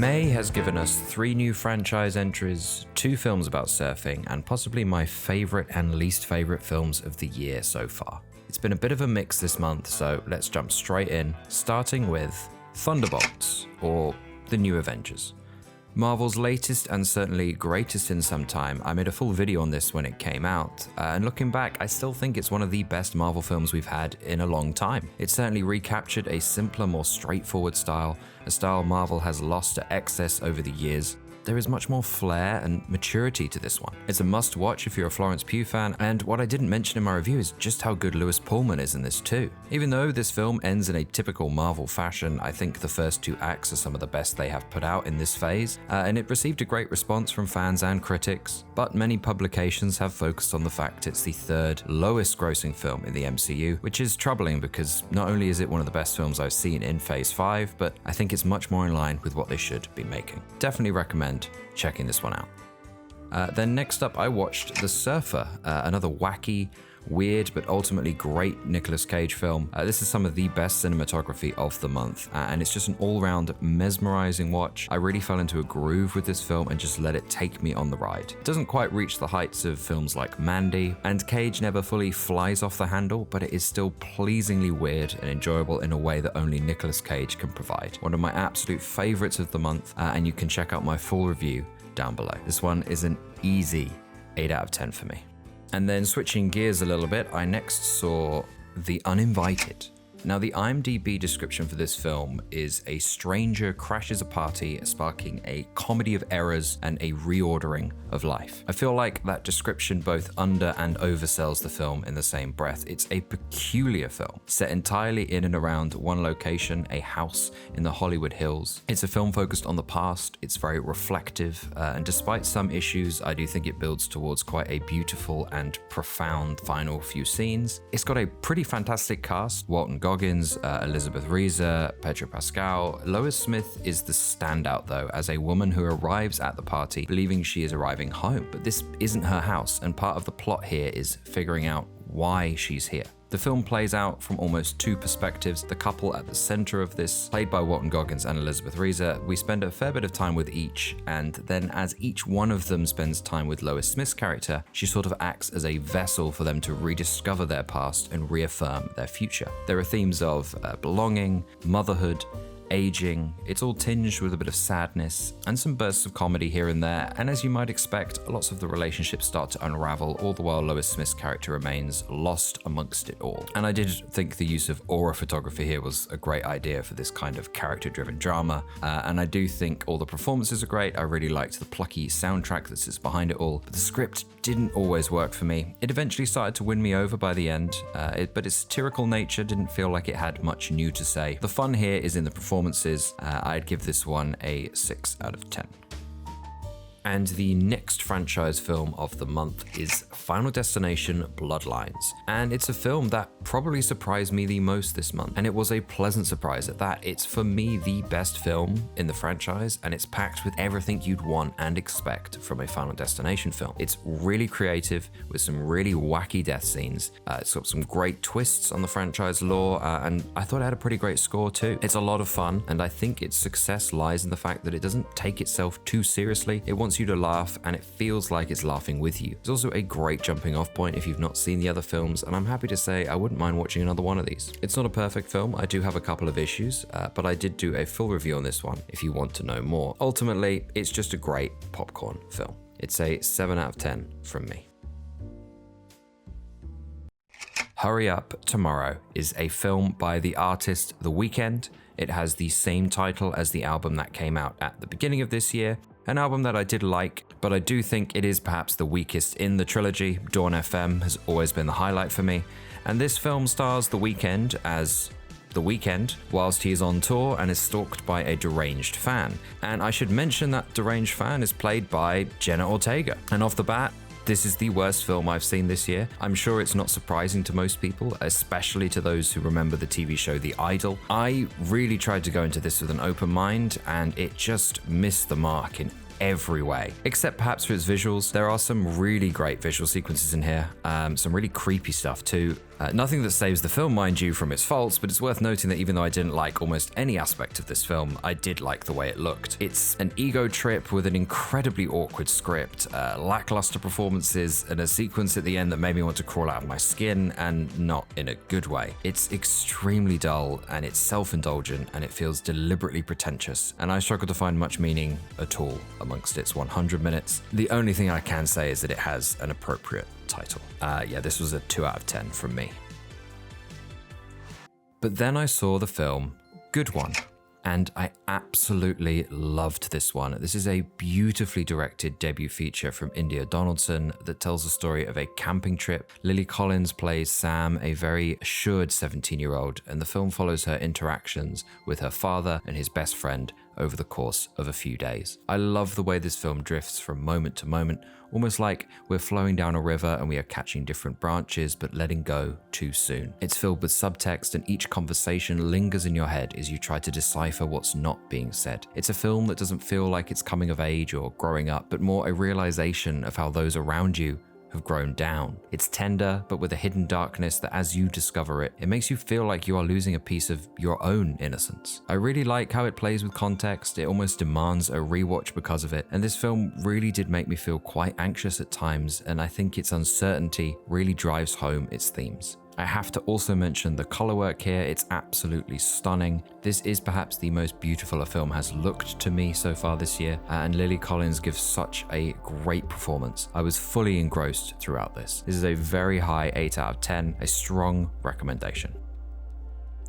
May has given us 3 new franchise entries, 2 films about surfing, and possibly my favorite and least favorite films of the year so far. It's been a bit of a mix this month, so let's jump straight in, starting with Thunderbolts, or The New Avengers. Marvel's latest and certainly greatest in some time. I made a full video on this when it came out, and looking back, I still think it's one of the best Marvel films we've had in a long time. It certainly recaptured a simpler, more straightforward style, a style Marvel has lost to excess over the years. There is much more flair and maturity to this one. It's a must-watch if you're a Florence Pugh fan, and what I didn't mention in my review is just how good Lewis Pullman is in this too. Even though this film ends in a typical Marvel fashion, I think the first 2 acts are some of the best they have put out in this phase, and it received a great response from fans and critics, but many publications have focused on the fact it's the 3rd lowest grossing film in the MCU, which is troubling because not only is it one of the best films I've seen in Phase 5, but I think it's much more in line with what they should be making. Definitely recommend checking this one out. Then next up, I watched The Surfer, another wacky, weird, but ultimately great Nicolas Cage film. This is some of the best cinematography of the month, and it's just an all-round mesmerizing watch. I really fell into a groove with this film and just let it take me on the ride. It doesn't quite reach the heights of films like Mandy, and Cage never fully flies off the handle, but it is still pleasingly weird and enjoyable in a way that only Nicolas Cage can provide. One of my absolute favorites of the month, and you can check out my full review down below. This one is an easy 8 out of 10 for me. And then switching gears a little bit, I next saw The Uninvited. Now, the IMDb description for this film is a stranger crashes a party, sparking a comedy of errors and a reordering of life. I feel like that description both under and oversells the film in the same breath. It's a peculiar film, set entirely in and around one location, a house in the Hollywood Hills. It's a film focused on the past, it's very reflective, and despite some issues, I do think it builds towards quite a beautiful and profound final few scenes. It's got a pretty fantastic cast: Walton Goggins, Elizabeth Reeser, Pedro Pascal. Lois Smith is the standout though, as a woman who arrives at the party believing she is arriving home, but this isn't her house, and part of the plot here is figuring out why she's here. The film plays out from almost 2 perspectives. The couple at the center of this, played by Walton Goggins and Elizabeth Reeser, we spend a fair bit of time with each, and then as each one of them spends time with Lois Smith's character, she sort of acts as a vessel for them to rediscover their past and reaffirm their future. There are themes of belonging, motherhood, aging. It's all tinged with a bit of sadness and some bursts of comedy here and there, and as you might expect, lots of the relationships start to unravel, all the while Lois Smith's character remains lost amongst it all. And I did think the use of aura photography here was a great idea for this kind of character-driven drama, and I do think all the performances are great. I really liked the plucky soundtrack that sits behind it all, but the script didn't always work for me. It eventually started to win me over by the end, but its satirical nature didn't feel like it had much new to say. The fun here is in the performances. I'd give this one a 6 out of 10. And the next franchise film of the month is Final Destination: Bloodlines. And it's a film that probably surprised me the most this month, and it was a pleasant surprise at that. It's for me the best film in the franchise, and it's packed with everything you'd want and expect from a Final Destination film. It's really creative with some really wacky death scenes. It's got some great twists on the franchise lore, and I thought it had a pretty great score too. It's a lot of fun, and I think its success lies in the fact that it doesn't take itself too seriously. It wants you to laugh, and it feels like it's laughing with you. It's also a great jumping off point if you've not seen the other films, and I'm happy to say I wouldn't mind watching another one of these. It's not a perfect film. I do have a couple of issues, but I did do a full review on this one if you want to know more. Ultimately, it's just a great popcorn film. It's a 7 out of 10 from me. Hurry Up Tomorrow is a film by the artist The Weeknd. It has the same title as the album that came out at the beginning of this year, an album that I did like, but I do think it is perhaps the weakest in the trilogy. Dawn FM has always been the highlight for me, and this film stars The Weeknd as The Weeknd whilst he is on tour and is stalked by a deranged fan. And I should mention that deranged fan is played by Jenna Ortega. And off the bat, this is the worst film I've seen this year. I'm sure it's not surprising to most people, especially to those who remember the TV show The Idol. I really tried to go into this with an open mind, and it just missed the mark in every way, except perhaps for its visuals. There are some really great visual sequences in here, some really creepy stuff too. Nothing that saves the film, mind you, from its faults, but it's worth noting that even though I didn't like almost any aspect of this film, I did like the way it looked. It's an ego trip with an incredibly awkward script, lackluster performances, and a sequence at the end that made me want to crawl out of my skin, and not in a good way. It's extremely dull, and it's self-indulgent, and it feels deliberately pretentious, and I struggle to find much meaning at all amongst its 100 minutes. The only thing I can say is that it has an appropriate title. Yeah, this was a 2 out of 10 from me. But then I saw the film Good One, and I absolutely loved this one. This is a beautifully directed debut feature from India Donaldson that tells the story of a camping trip. Lily Collins plays Sam, a very assured 17-year-old, and the film follows her interactions with her father and his best friend over the course of a few days. I love the way this film drifts from moment to moment, almost like we're flowing down a river and we are catching different branches but letting go too soon. It's filled with subtext, and each conversation lingers in your head as you try to decipher what's not being said. It's a film that doesn't feel like it's coming of age or growing up, but more a realization of how those around you have grown down. It's tender, but with a hidden darkness that as you discover it, it makes you feel like you are losing a piece of your own innocence. I really like how it plays with context. It almost demands a rewatch because of it, and this film really did make me feel quite anxious at times, and I think its uncertainty really drives home its themes. I have to also mention the color work here. It's absolutely stunning. This is perhaps the most beautiful a film has looked to me so far this year, and Lily Collins gives such a great performance. I was fully engrossed throughout this. This is a very high 8 out of 10, a strong recommendation.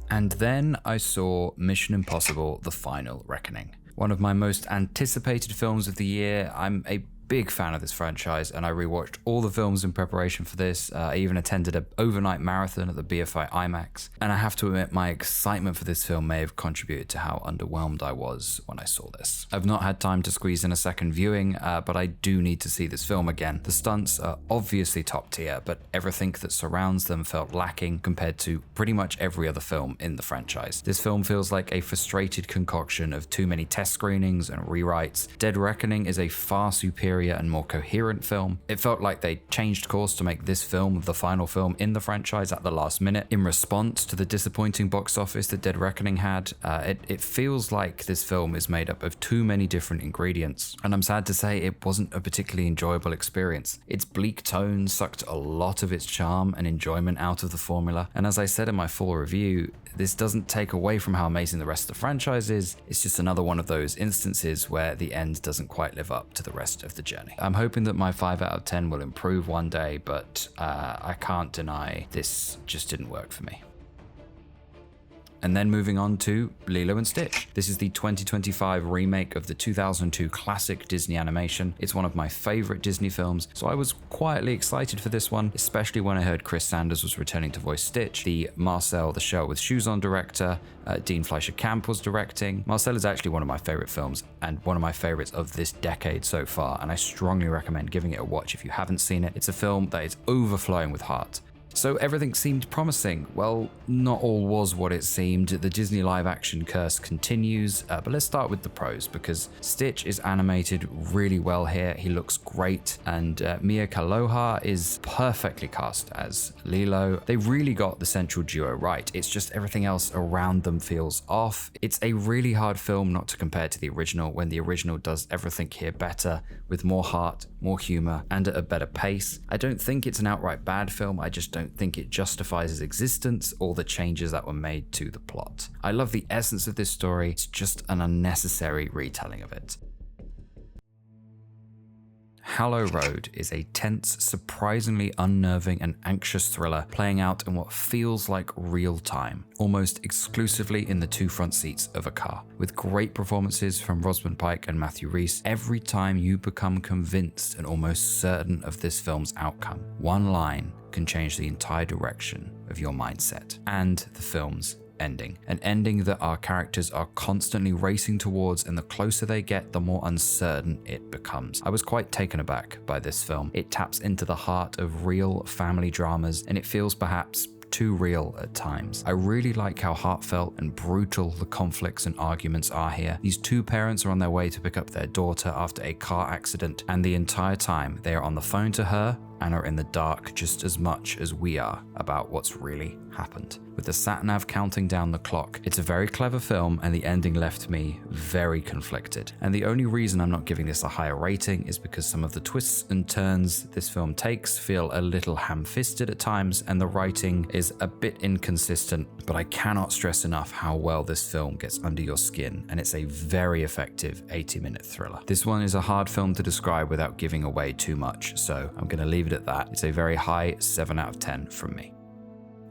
And then I saw Mission Impossible: The Final Reckoning. One of my most anticipated films of the year. I'm a big fan of this franchise, and I rewatched all the films in preparation for this. I even attended an overnight marathon at the BFI IMAX, and I have to admit my excitement for this film may have contributed to how underwhelmed I was when I saw this. I've not had time to squeeze in a second viewing, but I do need to see this film again. The stunts are obviously top tier, but everything that surrounds them felt lacking compared to pretty much every other film in the franchise. This film feels like a frustrated concoction of too many test screenings and rewrites. Dead Reckoning is a far superior and more coherent film. It felt like they changed course to make this film the final film in the franchise at the last minute in response to the disappointing box office that Dead Reckoning had. It feels like this film is made up of too many different ingredients, and I'm sad to say it wasn't a particularly enjoyable experience. Its bleak tone sucked a lot of its charm and enjoyment out of the formula, and as I said in my full review, this doesn't take away from how amazing the rest of the franchise is. It's just another one of those instances where the end doesn't quite live up to the rest of the journey. I'm hoping that my 5 out of 10 will improve one day, but I can't deny this just didn't work for me. And then moving on to Lilo and Stitch. This is the 2025 remake of the 2002 classic Disney animation. It's one of my favorite Disney films, so I was quietly excited for this one, especially when I heard Chris Sanders was returning to voice Stitch. The Marcel the Shell with Shoes On director, Dean Fleischer Camp was directing. Marcel is actually one of my favorite films and one of my favorites of this decade so far, and I strongly recommend giving it a watch if you haven't seen it. It's a film that is overflowing with heart. So everything seemed promising. Well, not all was what it seemed. The Disney live action curse continues, but let's start with the pros, because Stitch is animated really well here. He looks great, and Mia Khalifa is perfectly cast as Lilo. They really got the central duo right. It's just everything else around them feels off. It's a really hard film not to compare to the original, when the original does everything here better, with more heart, more humor, and at a better pace. I don't think it's an outright bad film. I just don't think it justifies its existence or the changes that were made to the plot. I love the essence of this story. It's just an unnecessary retelling of it. Hallow Road is a tense, surprisingly unnerving and anxious thriller playing out in what feels like real time, almost exclusively in the two front seats of a car. With great performances from Rosamund Pike and Matthew Rhys, every time you become convinced and almost certain of this film's outcome, one line can change the entire direction of your mindset and the film's ending. An ending that our characters are constantly racing towards, and the closer they get, the more uncertain it becomes. I was quite taken aback by this film. It taps into the heart of real family dramas, and it feels perhaps too real at times. I really like how heartfelt and brutal the conflicts and arguments are here. These two parents are on their way to pick up their daughter after a car accident, and the entire time they are on the phone to her and are in the dark just as much as we are about what's really happened. With the sat-nav counting down the clock, it's a very clever film, and the ending left me very conflicted. And the only reason I'm not giving this a higher rating is because some of the twists and turns this film takes feel a little ham-fisted at times, and the writing is a bit inconsistent, but I cannot stress enough how well this film gets under your skin, and it's a very effective 80-minute thriller. This one is a hard film to describe without giving away too much, so I'm going to leave it at that. It's a very high 7 out of 10 from me.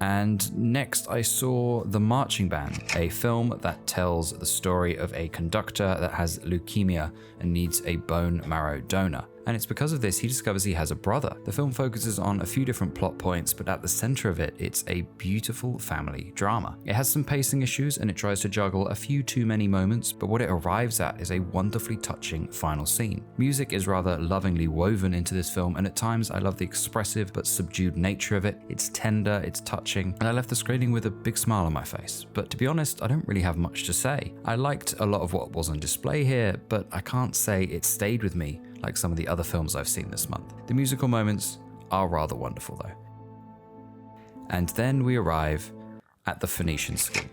And next I saw The Marching Band, a film that tells the story of a conductor that has leukemia and needs a bone marrow donor. And it's because of this he discovers he has a brother. The film focuses on a few different plot points, but at the center of it, it's a beautiful family drama. It has some pacing issues and it tries to juggle a few too many moments, but what it arrives at is a wonderfully touching final scene. Music is rather lovingly woven into this film, and at times I love the expressive but subdued nature of it. It's tender, it's touching, and I left the screening with a big smile on my face. But to be honest, I don't really have much to say. I liked a lot of what was on display here, but I can't say it stayed with me like some of the other films I've seen this month. The musical moments are rather wonderful though. And then we arrive at The Phoenician Scheme.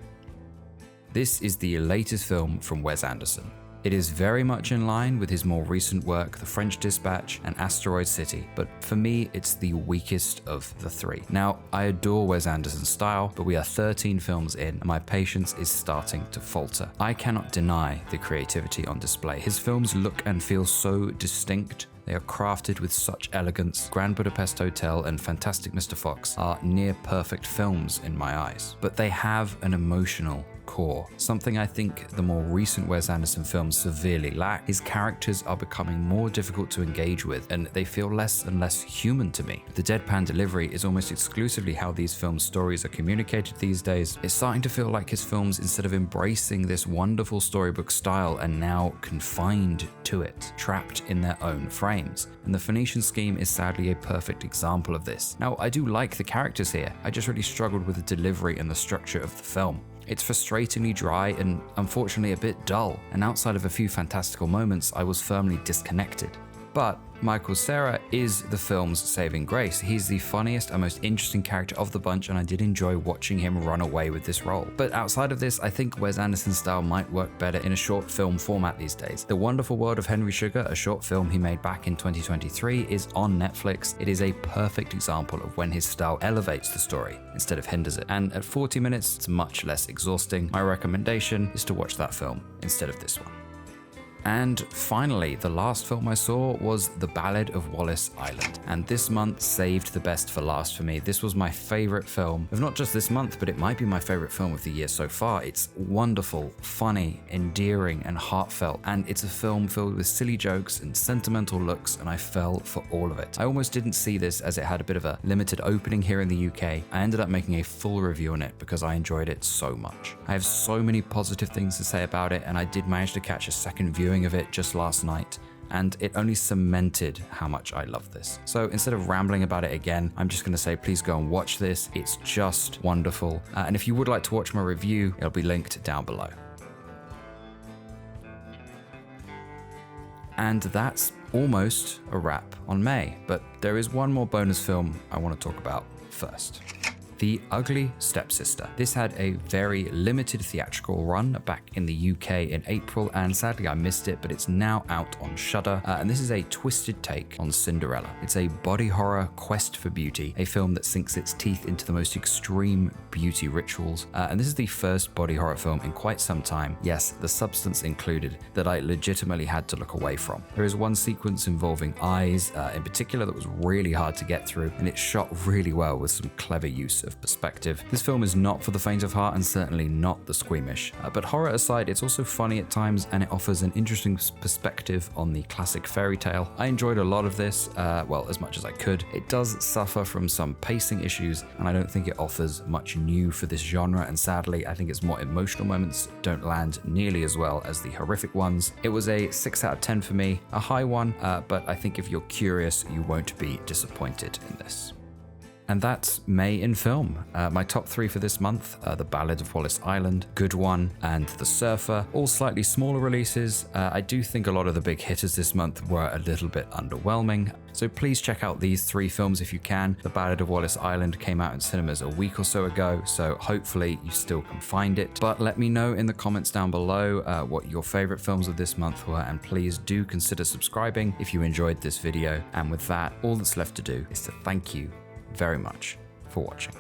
This is the latest film from Wes Anderson. It is very much in line with his more recent work, The French Dispatch and Asteroid City, but for me, it's the weakest of the three. Now, I adore Wes Anderson's style, but we are 13 films in, and my patience is starting to falter. I cannot deny the creativity on display. His films look and feel so distinct. They are crafted with such elegance. Grand Budapest Hotel and Fantastic Mr. Fox are near perfect films in my eyes, but they have an emotional core, something I think the more recent Wes Anderson films severely lack. His characters are becoming more difficult to engage with, and they feel less and less human to me. The deadpan delivery is almost exclusively how these film stories are communicated these days. It's starting to feel like his films, instead of embracing this wonderful storybook style, are now confined to it, trapped in their own frames. And The Phoenician Scheme is sadly a perfect example of this. Now, I do like the characters here, I just really struggled with the delivery and the structure of the film. It's frustratingly dry and unfortunately a bit dull, and outside of a few fantastical moments, I was firmly disconnected. But Michael Cera is the film's saving grace. He's the funniest and most interesting character of the bunch, and I did enjoy watching him run away with this role. But outside of this, I think Wes Anderson's style might work better in a short film format these days. The Wonderful World of Henry Sugar, a short film he made back in 2023, is on Netflix. It is a perfect example of when his style elevates the story instead of hinders it. And at 40 minutes, it's much less exhausting. My recommendation is to watch that film instead of this one. And finally, the last film I saw was The Ballad of Wallis Island. And this month saved the best for last for me. This was my favorite film of not just this month, but it might be my favorite film of the year so far. It's wonderful, funny, endearing, and heartfelt. And it's a film filled with silly jokes and sentimental looks, and I fell for all of it. I almost didn't see this as it had a bit of a limited opening here in the UK. I ended up making a full review on it because I enjoyed it so much. I have so many positive things to say about it, and I did manage to catch a second viewing of it just last night, and it only cemented how much I love this. So instead of rambling about it again, I'm just going to say please go and watch this. It's just wonderful, and if you would like to watch my review, it'll be linked down below. And that's almost a wrap on May, but there is one more bonus film I want to talk about first. The Ugly Stepsister. This had a very limited theatrical run back in the UK in April, and sadly I missed it, but it's now out on Shudder, and this is a twisted take on Cinderella. It's a body horror quest for beauty, a film that sinks its teeth into the most extreme beauty rituals, and this is the first body horror film in quite some time, yes, the substance included, that I legitimately had to look away from. There is one sequence involving eyes in particular that was really hard to get through, and it's shot really well with some clever use of perspective. This film is not for the faint of heart and certainly not the squeamish. But horror aside, it's also funny at times, and it offers an interesting perspective on the classic fairy tale. I enjoyed a lot of this, well, as much as I could. It does suffer from some pacing issues, and I don't think it offers much new for this genre, and sadly, I think its more emotional moments don't land nearly as well as the horrific ones. It was a 6 out of 10 for me, a high one, but I think if you're curious, you won't be disappointed in this. And that's May in film. My top 3 for this month are The Ballad of Wallis Island, Good One, and The Surfer, all slightly smaller releases. I do think a lot of the big hitters this month were a little bit underwhelming, so please check out these 3 films if you can. The Ballad of Wallis Island came out in cinemas a week or so ago, so hopefully you still can find it. But let me know in the comments down below what your favorite films of this month were, and please do consider subscribing if you enjoyed this video. And with that, all that's left to do is to thank you very much for watching.